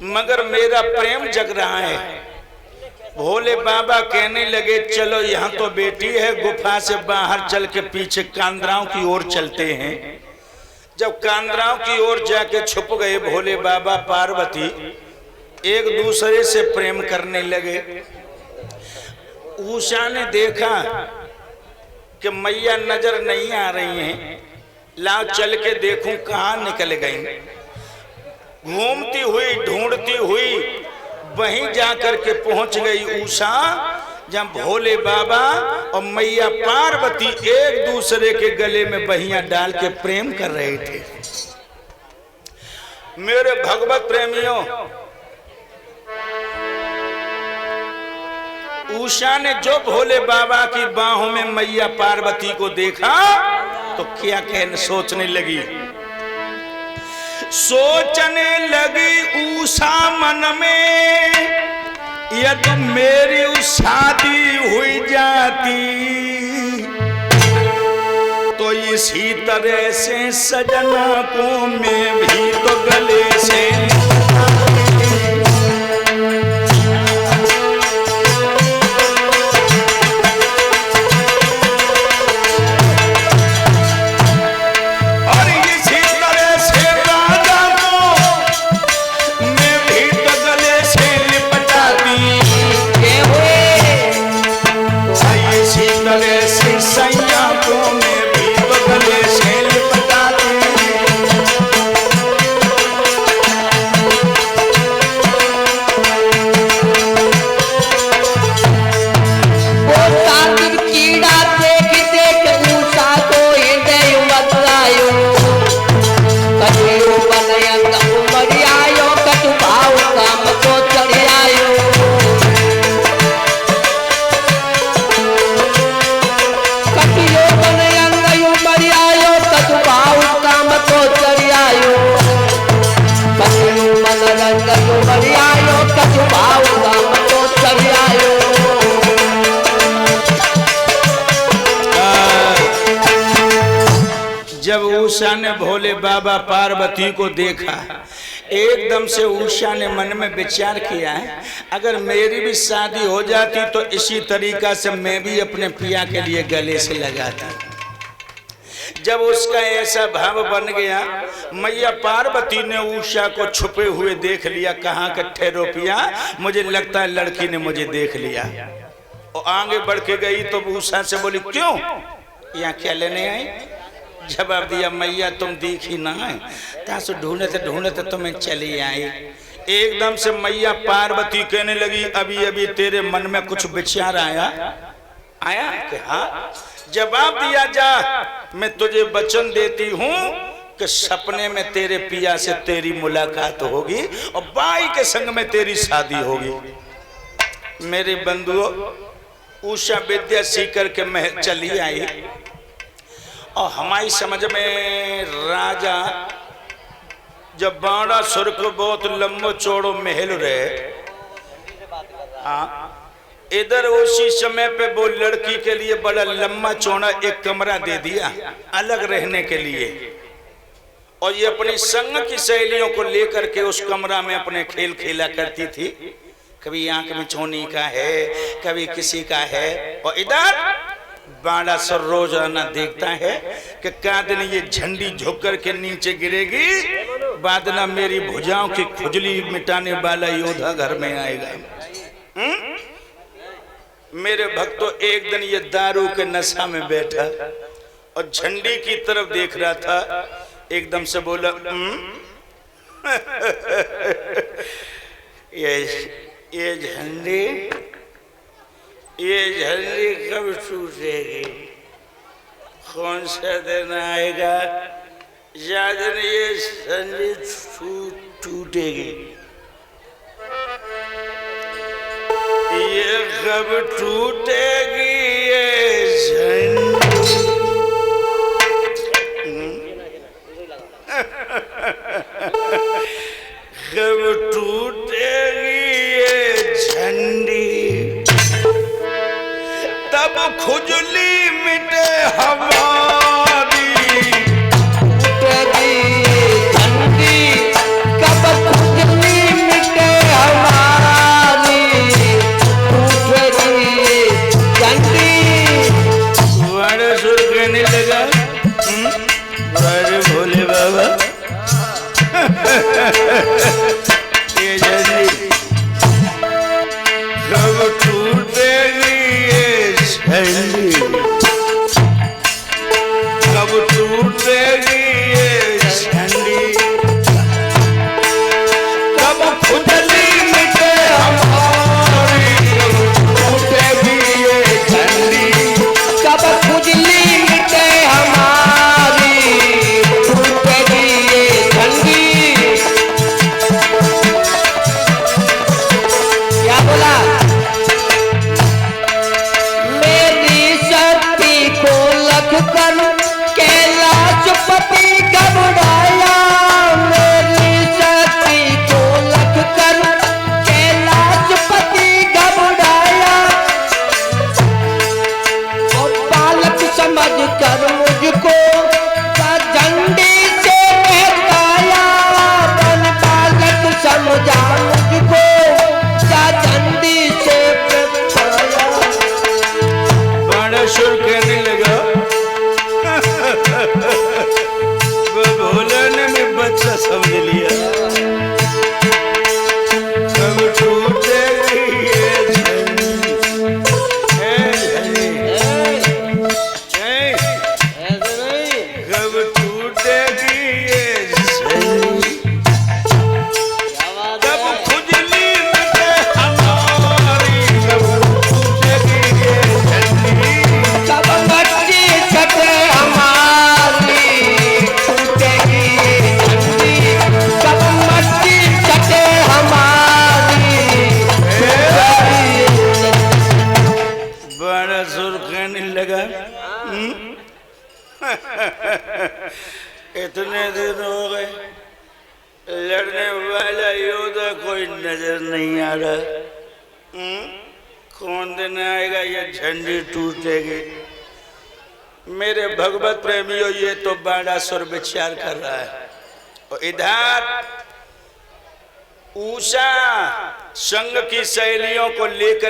मगर मेरा प्रेम जग रहा है। भोले बाबा कहने लगे चलो यहाँ तो बेटी है, गुफा से बाहर चल के पीछे कांदराओं की ओर चलते हैं। जब कांदराओं की ओर जाके छुप गए भोले बाबा पार्वती एक दूसरे से प्रेम करने लगे। उषा ने देखा कि मैया नजर नहीं आ रही हैं, लाओ चल के देखूं कहाँ निकल गई। घूमती हुई ढूंढती हुई वहीं जाकर के पहुंच गई उषा, जब भोले बाबा और मैया पार्वती एक दूसरे के गले में बहियां डाल के प्रेम कर रहे थे। मेरे भगवत प्रेमियों, उषा ने जो भोले बाबा की बाहों में मैया पार्वती को देखा तो क्या कहने सोचने लगी। सोचने लगी उषा मन में, यदि मेरी शादी हुई जाती तो इसी तरह से सजना को मैं भी तो गले से जब उषा ने भोले बाबा पार्वती को देखा, एकदम से उषा ने मन में विचार किया है अगर मेरी भी शादी हो जाती तो इसी तरीका से मैं भी अपने पिया के लिए गले से लगाता। जब उसका ऐसा भाव बन गया, मैया पार्वती ने उषा को छुपे हुए देख लिया। कहाँ के ठहरो पिया, मुझे लगता है लड़की ने मुझे देख लिया। और आगे बढ़ के गई तो उषा से बोली क्यों यहाँ क्या लेने आई। जवाब दिया मैया तुम दिखी ना है, तासु ढूंढते ढूंढते तुम्हें चली आई। एकदम से मैया पार्वती कहने लगी अभी अभी तेरे मन में कुछ विचार आया कि हाँ। जवाब दिया जा, मैं तुझे वचन देती हूँ कि सपने में तेरे पिया से तेरी मुलाकात होगी और बाई के संग में तेरी शादी होगी। मेरे बंधुओं, उषा विद्या सीख करके महल चली आई और हमारी समझ में राजा जब बाड़ा सुर को बहुत लंबो चौड़ो महल रहे, हाँ, इधर उसी समय पे वो लड़की के लिए बड़ा लंबा चौड़ा एक कमरा दे दिया अलग रहने के लिए। और ये अपनी संग की सहेलियों को लेकर के उस कमरा में अपने खेल खेला करती थी। कभी आंख में चोनी का है, कभी किसी का है। और इधर बाड़ा सर रोजाना देखता है कि क्या दिन ये झंडी झुक कर के नीचे गिरेगी, बादना मेरी भुजाओं की खुजली मिटाने वाला योद्धा घर में आएगा। मेरे भक्तों, एक दिन ये दारू के नशा में बैठा और झंडी की तरफ देख रहा था। एकदम से बोला ये झंडी कब टूटेगी, कौन सा दिन आएगा याद नहीं ये झंडी टूटेगी, ये कब टूटेगी ये झंडी। कब टूटेगी ये झंडी, तब खुजली मिटे हमारी। टूटेगी झंडी, कब खुजली मिटे ये झंडी कब टूटेगी, ये झंडी कब टूटेगी, ये झंडी कब खुजली मिटे हमारी, टूटेगी ये झंडी कब खुजली मिटे हमारी, टूटेगी ये झंडी। क्या बोला? मेरी शक्ति को लख कर कैलाशपति घबराया, मेरी शक्ति को लख कर कैलाशपति घबराया, और बालक समझ कर मुझको झंडी से बहकाया, बन बालक समझा मुझको झंडी से बहकाया। बड़ा सुर कहने लगा वो भोला ने मैं बच्चा समझ लिया। कब टूटेगी ये झंडी, ऐसे नहीं। कब टूटेगी ये झंडी क्या बात कब है? खुजली मिटे हमारी, कब टूटेगी ये झंडी कब मट्टी छटे हमारी, टूटेगी ये झंडी, कब मट्टी छटे हमारी, टूटेगी ये झंडी। बड़ा सुर कहने लगा इतने दिन हो गए लड़ने वाला योद्धा कोई नजर नहीं आ रहा। कौन दिन आएगा ये झंडी टूटेगी। मेरे भगवत प्रेमियों, ये तो बड़ा सुर विचार कर रहा है। और इधर उषा संघ की सहेलियों को लेकर